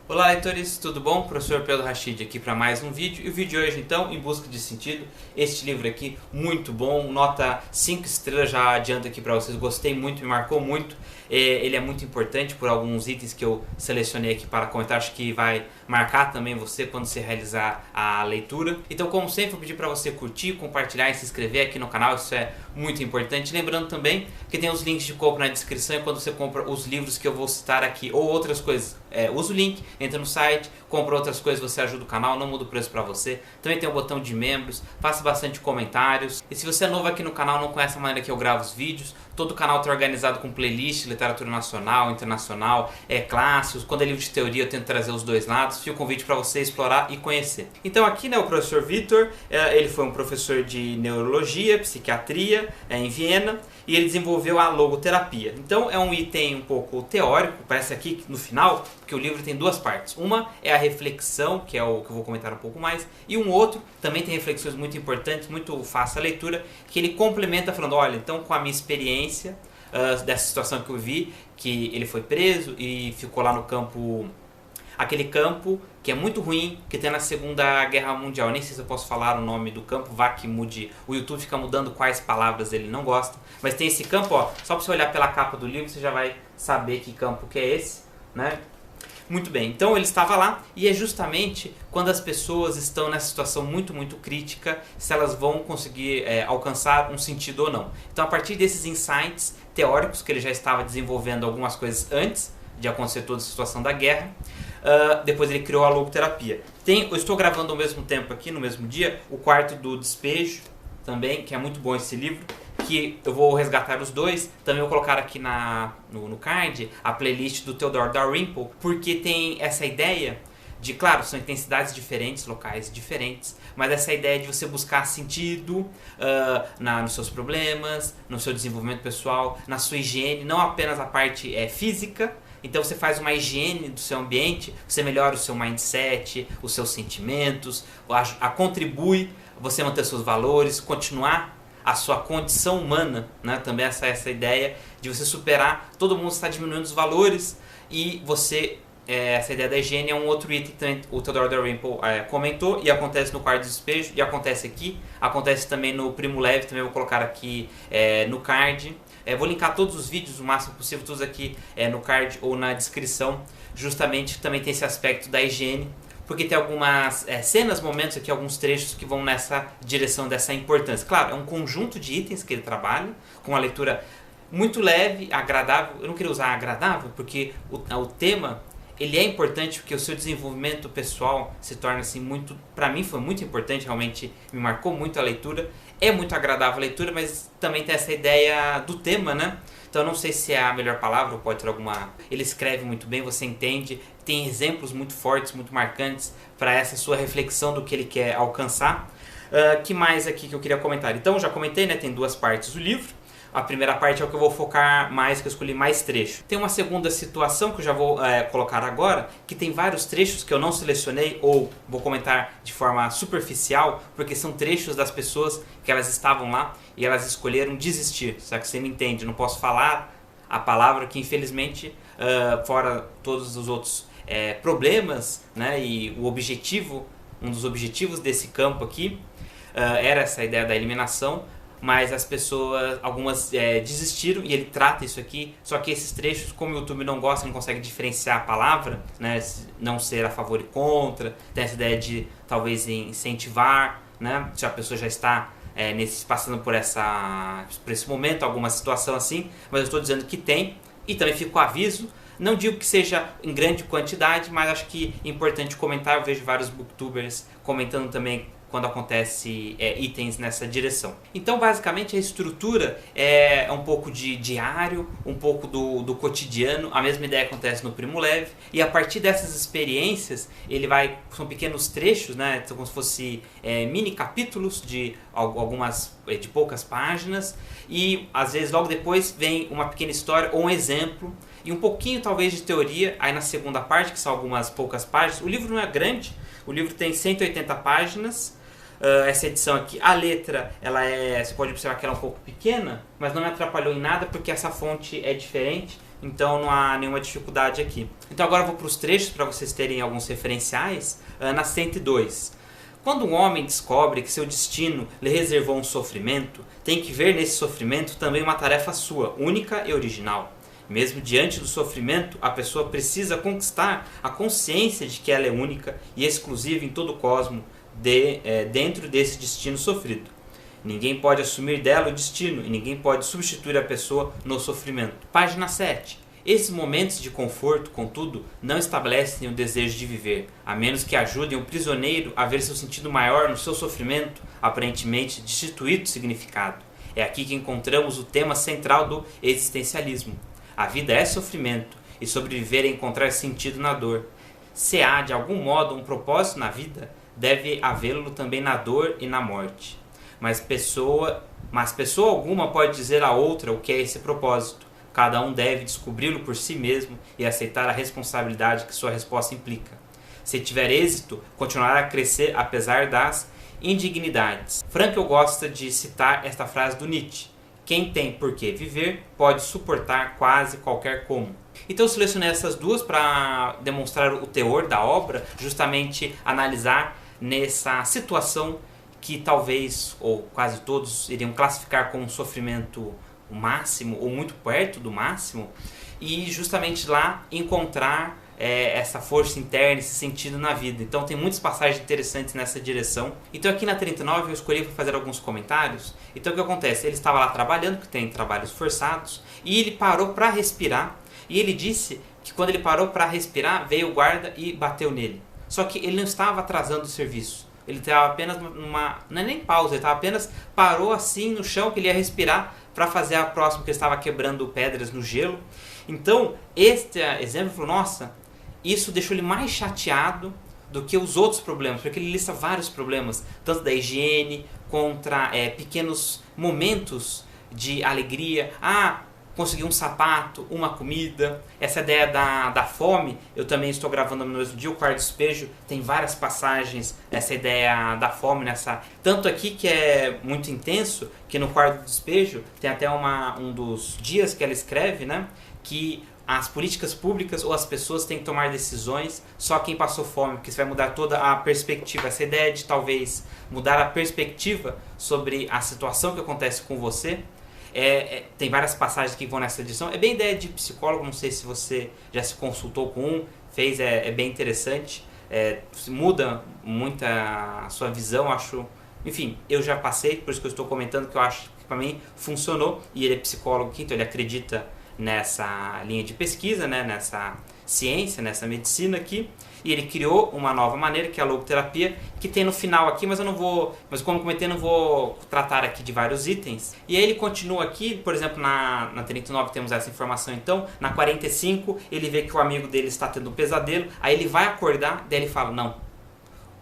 Olá, leitores, tudo bom? Professor Pedro Rachid aqui para mais um vídeo. E o vídeo de hoje, então, Em Busca de Sentido. Este livro aqui, muito bom, nota 5 estrelas, já adianto aqui para vocês, gostei muito, me marcou muito. Ele é muito importante por alguns itens que eu selecionei aqui para comentar, acho que vai marcar também você quando você realizar a leitura. Então, como sempre, vou pedir para você curtir, compartilhar e se inscrever aqui no canal, isso é muito importante. Lembrando também que tem os links de compra na descrição e quando você compra os livros que eu vou citar aqui ou outras coisas, usa o link, entra no site, compra outras coisas, você ajuda o canal, não muda o preço para você. Também tem o botão de membros, faça bastante comentários. E se você é novo aqui no canal, não conhece a maneira que eu gravo os vídeos, todo o canal está organizado com playlist, literatura nacional, internacional, clássicos. Quando é livro de teoria eu tento trazer os dois lados, fica o convite para você explorar e conhecer. Então aqui, o professor Vitor, ele foi um professor de neurologia, psiquiatria em Viena, e ele desenvolveu a logoterapia. Então é um item um pouco teórico, parece aqui no final, porque o livro tem duas partes. Uma é a reflexão, que é o que eu vou comentar um pouco mais, e um outro também tem reflexões muito importantes, muito fácil a leitura, que ele complementa falando, olha, então com a minha experiência dessa situação que eu vi, que ele foi preso e ficou lá no campo, aquele campo que é muito ruim, que tem na Segunda Guerra Mundial. Nem sei se eu posso falar o nome do campo, vá que mude. O YouTube fica mudando quais palavras ele não gosta. Mas tem esse campo, ó, só para você olhar pela capa do livro, você já vai saber que campo que é esse, né? Muito bem, então ele estava lá e é justamente quando as pessoas estão nessa situação muito crítica, se elas vão conseguir alcançar um sentido ou não. Então a partir desses insights teóricos, que ele já estava desenvolvendo algumas coisas antes de acontecer toda a situação da guerra, depois ele criou a logoterapia. Eu estou gravando ao mesmo tempo aqui, no mesmo dia, o Quarto do Despejo, também, que é muito bom esse livro, que eu vou resgatar os dois. Também vou colocar aqui no card a playlist do Theodore Dalrymple, porque tem essa ideia de, claro, são intensidades diferentes, locais diferentes, mas essa ideia de você buscar sentido nos seus problemas, no seu desenvolvimento pessoal, na sua higiene, não apenas a parte física. Então você faz uma higiene do seu ambiente, você melhora o seu mindset, os seus sentimentos, contribui você manter seus valores, continuar a sua condição humana, né? Também essa ideia de você superar, todo mundo está diminuindo os valores e você, essa ideia da higiene é um outro item que também o Theodore Dalrymple comentou e acontece no Quarto do Despejo e acontece aqui, acontece também no Primo Levi, também vou colocar aqui no card. Vou linkar todos os vídeos o máximo possível, todos aqui no card ou na descrição, justamente também tem esse aspecto da higiene, porque tem algumas cenas, momentos aqui, alguns trechos que vão nessa direção dessa importância. Claro, é um conjunto de itens que ele trabalha, com uma leitura muito leve, agradável. Eu não queria usar agradável, porque o tema ele é importante, porque o seu desenvolvimento pessoal se torna assim muito, para mim foi muito importante, realmente me marcou muito a leitura. É muito agradável a leitura, mas também tem essa ideia do tema, né? Então eu não sei se é a melhor palavra, ou pode ter alguma... Ele escreve muito bem, você entende, tem exemplos muito fortes, muito marcantes para essa sua reflexão do que ele quer alcançar. Que mais aqui que eu queria comentar? Então, já comentei, né? Tem duas partes do livro. A primeira parte é o que eu vou focar mais, que eu escolhi mais trecho. Tem uma segunda situação que eu já vou colocar agora, que tem vários trechos que eu não selecionei ou vou comentar de forma superficial, porque são trechos das pessoas que elas estavam lá e elas escolheram desistir. Será que você me entende? Não posso falar a palavra que infelizmente, fora todos os outros problemas, né, e o objetivo, um dos objetivos desse campo aqui, era essa ideia da eliminação, mas as pessoas, algumas desistiram e ele trata isso aqui, só que esses trechos, como o YouTube não gosta, não consegue diferenciar a palavra, né, não ser a favor e contra, tem essa ideia de talvez incentivar, né, se a pessoa já está passando por esse momento, alguma situação assim, mas eu estou dizendo que tem, e também fica o aviso. Não digo que seja em grande quantidade, mas acho que é importante comentar. Eu vejo vários booktubers comentando também quando acontece itens nessa direção. Então, basicamente, a estrutura é um pouco de diário, um pouco do cotidiano. A mesma ideia acontece no Primo Levi. E a partir dessas experiências, são pequenos trechos, né? São como se fossem mini capítulos de poucas páginas. E, às vezes, logo depois vem uma pequena história ou um exemplo. E um pouquinho, talvez, de teoria. Aí, na segunda parte, que são algumas poucas páginas. O livro não é grande. O livro tem 180 páginas. Essa edição aqui, a letra, você pode observar que ela é um pouco pequena, mas não me atrapalhou em nada porque essa fonte é diferente. então não há nenhuma dificuldade aqui. Então agora eu vou para os trechos para vocês terem alguns referenciais. Na 102. Quando um homem descobre que seu destino lhe reservou um sofrimento, tem que ver nesse sofrimento também uma tarefa sua, única e original. Mesmo diante do sofrimento, a pessoa precisa conquistar a consciência de que ela é única e exclusiva em todo o cosmos dentro desse destino sofrido. Ninguém pode assumir dela o destino e ninguém pode substituir a pessoa no sofrimento. Página 7. Esses momentos de conforto, contudo, não estabelecem o desejo de viver, a menos que ajudem o prisioneiro a ver seu sentido maior no seu sofrimento, aparentemente destituído de significado. É aqui que encontramos o tema central do existencialismo. A vida é sofrimento, e sobreviver é encontrar sentido na dor. Se há, de algum modo, um propósito na vida, deve havê-lo também na dor e na morte. Mas pessoa alguma pode dizer a outra o que é esse propósito. Cada um deve descobri-lo por si mesmo e aceitar a responsabilidade que sua resposta implica. Se tiver êxito, continuará a crescer apesar das indignidades. Frankl gosta de citar esta frase do Nietzsche: quem tem por que viver pode suportar quase qualquer como. Então eu selecionei essas duas para demonstrar o teor da obra, justamente analisar nessa situação que talvez, ou quase todos, iriam classificar como um sofrimento máximo ou muito perto do máximo, e justamente lá encontrar essa força interna, esse sentido na vida. Então tem muitas passagens interessantes nessa direção. Então aqui na 39 eu escolhi para fazer alguns comentários. Então o que acontece? Ele estava lá trabalhando, que tem trabalhos forçados, e ele parou para respirar, e ele disse que quando ele parou para respirar, veio o guarda e bateu nele. Só que ele não estava atrasando o serviço. Ele estava apenas numa... não é nem pausa, ele estava apenas parou assim no chão que ele ia respirar para fazer a próxima, que ele estava quebrando pedras no gelo. Então, este exemplo falou, nossa, isso deixou ele mais chateado do que os outros problemas, porque ele lista vários problemas, tanto da higiene, contra pequenos momentos de alegria. Consegui um sapato, uma comida. Essa ideia da fome, eu também estou gravando no mesmo dia, o Quarto Despejo tem várias passagens, essa ideia da fome, tanto aqui que é muito intenso, que no Quarto Despejo tem até um dos dias que ela escreve, né, que as políticas públicas ou as pessoas têm que tomar decisões só quem passou fome, porque isso vai mudar toda a perspectiva. Essa ideia de talvez mudar a perspectiva sobre a situação que acontece com você. Tem várias passagens que vão nessa direção. É bem ideia de psicólogo, não sei se você já se consultou com fez, é bem interessante. Muda muito a sua visão, acho. Enfim, eu já passei, por isso que eu estou comentando, que eu acho que para mim funcionou. E ele é psicólogo aqui, então ele acredita nessa linha de pesquisa, né, nessa ciência, nessa medicina aqui. E ele criou uma nova maneira, que é a logoterapia, que tem no final aqui, mas como comentei, não vou tratar aqui de vários itens. E aí ele continua aqui, por exemplo, na 39 temos essa informação, então, na 45 ele vê que o amigo dele está tendo um pesadelo, aí ele vai acordar, daí ele fala, não,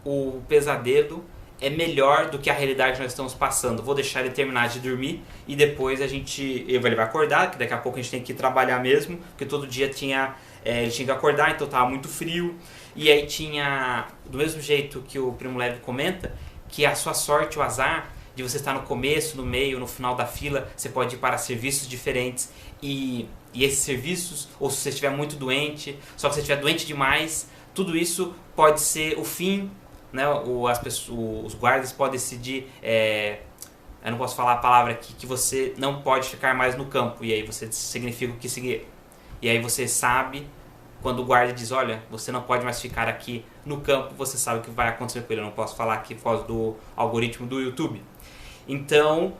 o pesadelo é melhor do que a realidade que nós estamos passando, vou deixar ele terminar de dormir e depois ele vai acordar, que daqui a pouco a gente tem que ir trabalhar mesmo, porque todo dia ele tinha que acordar, então estava muito frio. E aí tinha, do mesmo jeito que o Primo Levi comenta, que a sua sorte, o azar, de você estar no começo, no meio, no final da fila, você pode ir para serviços diferentes. E esses serviços, ou se você estiver muito doente, só que se você estiver doente demais, tudo isso pode ser o fim, né? Os guardas podem decidir, eu não posso falar a palavra aqui, que você não pode ficar mais no campo. E aí você significa o que seguir. E aí você sabe, quando o guarda diz, olha, você não pode mais ficar aqui no campo, você sabe o que vai acontecer com ele. Eu não posso falar aqui por causa do algoritmo do YouTube. Então,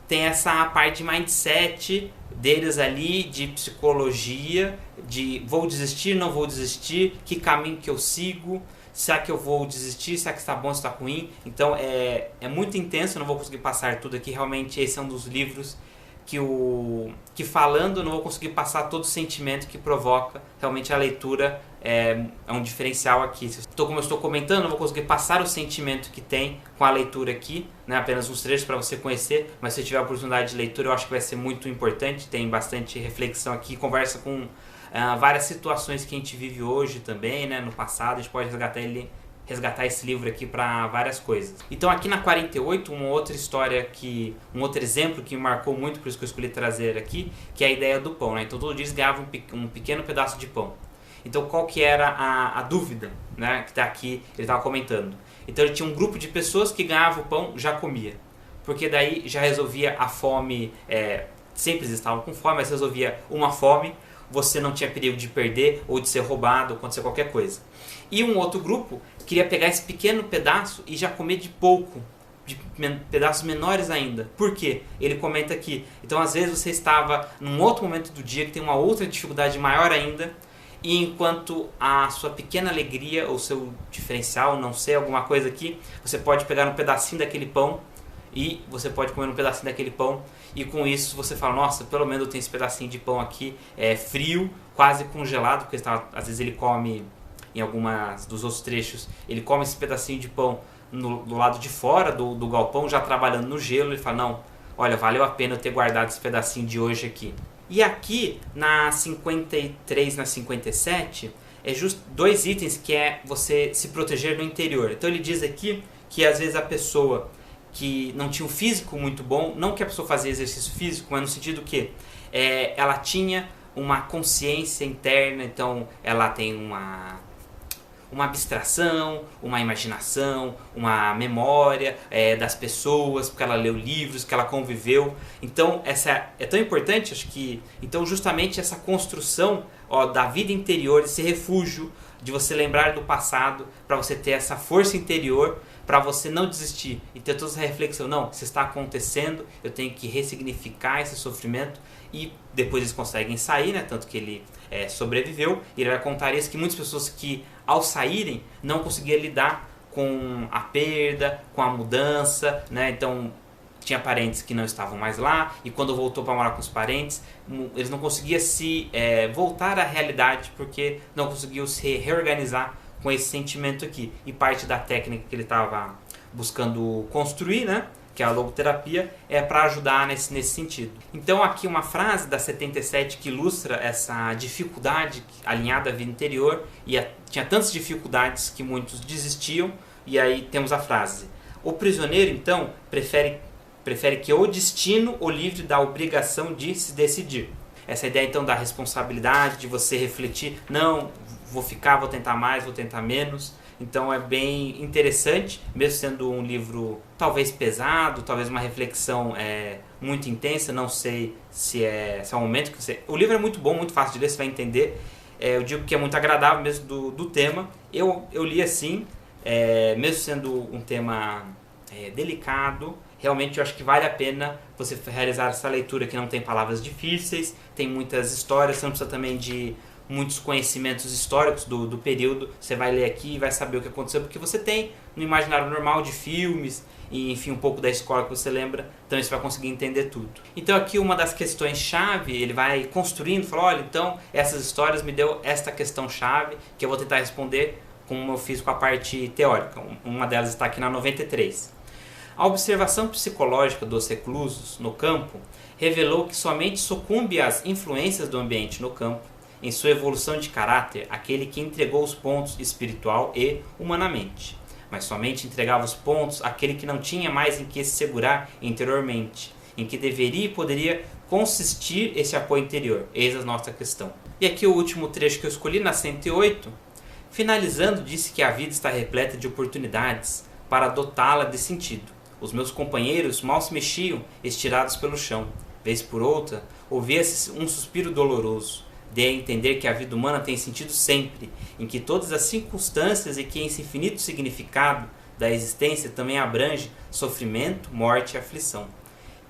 tem essa parte de mindset deles ali, de psicologia, de vou desistir, não vou desistir, que caminho que eu sigo, será que eu vou desistir, será que está bom, está ruim. Então, é muito intenso, eu não vou conseguir passar tudo aqui. Realmente, esse é um dos livros que falando não vou conseguir passar todo o sentimento que provoca. Realmente a leitura é um diferencial aqui. Como eu estou comentando, não vou conseguir passar o sentimento que tem com a leitura aqui, né? Apenas uns trechos para você conhecer, mas se tiver a oportunidade de leitura eu acho que vai ser muito importante. Tem bastante reflexão aqui, conversa com várias situações que a gente vive hoje também, né? No passado, a gente pode resgatar ele resgatar esse livro aqui para várias coisas. Então aqui na 48, uma outra história um outro exemplo que me marcou muito, por isso que eu escolhi trazer aqui, que é a ideia do pão, né? Então todo dia eles ganhavam um pequeno pedaço de pão. Então qual que era a dúvida, né, que está aqui, ele estava comentando. Então ele tinha um grupo de pessoas que ganhava o pão, já comia, porque daí já resolvia a fome, sempre eles estavam com fome, mas resolvia uma fome, você não tinha perigo de perder ou de ser roubado, ou acontecer qualquer coisa. E um outro grupo queria pegar esse pequeno pedaço e já comer de pouco, de pedaços menores ainda. Por quê? Ele comenta aqui, então às vezes você estava num outro momento do dia que tem uma outra dificuldade maior ainda, e enquanto a sua pequena alegria ou seu diferencial, não sei, alguma coisa aqui, você pode pegar um pedacinho daquele pão e você pode comer um pedacinho daquele pão, e com isso você fala, nossa, pelo menos eu tenho esse pedacinho de pão aqui, frio, quase congelado, porque às vezes ele come, em algumas dos outros trechos, ele come esse pedacinho de pão do lado de fora do galpão, já trabalhando no gelo. Ele fala, não, olha, valeu a pena eu ter guardado esse pedacinho de hoje aqui. E aqui, na 53, na 57, é justo dois itens que é você se proteger no interior. Então ele diz aqui que às vezes a pessoa que não tinha um físico muito bom, não que a pessoa fazia exercício físico, mas no sentido que ela tinha uma consciência interna, então ela tem uma abstração, uma imaginação, uma memória das pessoas, porque ela leu livros, que ela conviveu. Então essa é tão importante, acho que então justamente essa construção da vida interior, esse refúgio de você lembrar do passado, para você ter essa força interior, para você não desistir e ter toda essa reflexão, não, isso está acontecendo, eu tenho que ressignificar esse sofrimento, e depois eles conseguem sair, né? Tanto que ele sobreviveu, e ele vai contar isso, que muitas pessoas que ao saírem não conseguiam lidar com a perda, com a mudança, né? Então tinha parentes que não estavam mais lá, e quando voltou para morar com os parentes, eles não conseguiam voltar à realidade, porque não conseguiam se reorganizar com esse sentimento aqui. E parte da técnica que ele estava buscando construir, né, que é a logoterapia, é para ajudar nesse sentido. Então aqui uma frase da 77 que ilustra essa dificuldade alinhada à vida interior, e tinha tantas dificuldades que muitos desistiam, e aí temos a frase: o prisioneiro então prefere que o destino o livre da obrigação de se decidir. Essa ideia então da responsabilidade, de você refletir, não, vou ficar, vou tentar mais, vou tentar menos. Então é bem interessante, mesmo sendo um livro talvez pesado, talvez uma reflexão muito intensa, não sei se é um momento que você... O livro é muito bom, muito fácil de ler, você vai entender. Eu digo que é muito agradável mesmo do tema. Eu li assim, mesmo sendo um tema delicado, realmente eu acho que vale a pena você realizar essa leitura, que não tem palavras difíceis, tem muitas histórias, você não precisa também de muitos conhecimentos históricos do período, você vai ler aqui e vai saber o que aconteceu, porque você tem no imaginário normal de filmes, e enfim, um pouco da escola que você lembra, então você vai conseguir entender tudo. Então aqui uma das questões-chave, ele vai construindo, fala, olha, então essas histórias me deu esta questão-chave, que eu vou tentar responder como eu fiz com a parte teórica. Uma delas está aqui na 93. A observação psicológica dos reclusos no campo revelou que somente sucumbe às influências do ambiente no campo, em sua evolução de caráter, aquele que entregou os pontos espiritual e humanamente, mas somente entregava os pontos aquele que não tinha mais em que se segurar interiormente, em que deveria e poderia consistir esse apoio interior. Eis a nossa questão. E aqui o último trecho que eu escolhi, na 108, finalizando, disse que a vida está repleta de oportunidades para dotá-la de sentido. Os meus companheiros mal se mexiam, estirados pelo chão. Vez por outra, ouvia-se um suspiro doloroso. Dê a entender que a vida humana tem sentido sempre, em que todas as circunstâncias e que esse infinito significado da existência também abrange sofrimento, morte e aflição.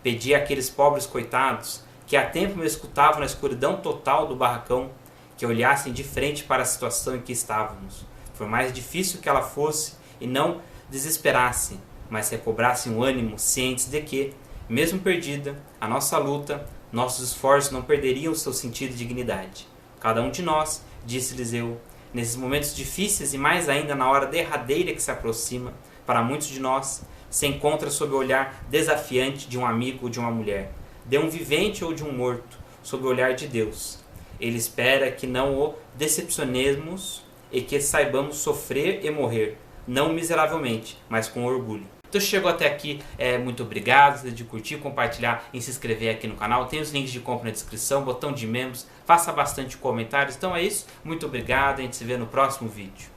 Pedi àqueles pobres coitados que há tempo me escutavam na escuridão total do barracão, que olhassem de frente para a situação em que estávamos. Por mais difícil que ela fosse, e não desesperassem, mas recobrassem o ânimo, cientes de que, mesmo perdida, a nossa luta, nossos esforços não perderiam seu sentido e dignidade. Cada um de nós, disse-lhes eu, nesses momentos difíceis e mais ainda na hora derradeira que se aproxima, para muitos de nós, se encontra sob o olhar desafiante de um amigo ou de uma mulher, de um vivente ou de um morto, sob o olhar de Deus. Ele espera que não o decepcionemos e que saibamos sofrer e morrer, não miseravelmente, mas com orgulho. Então se chegou até aqui, muito obrigado de curtir, compartilhar e se inscrever aqui no canal. Tem os links de compra na descrição, botão de membros, faça bastante comentários. Então é isso, muito obrigado, a gente se vê no próximo vídeo.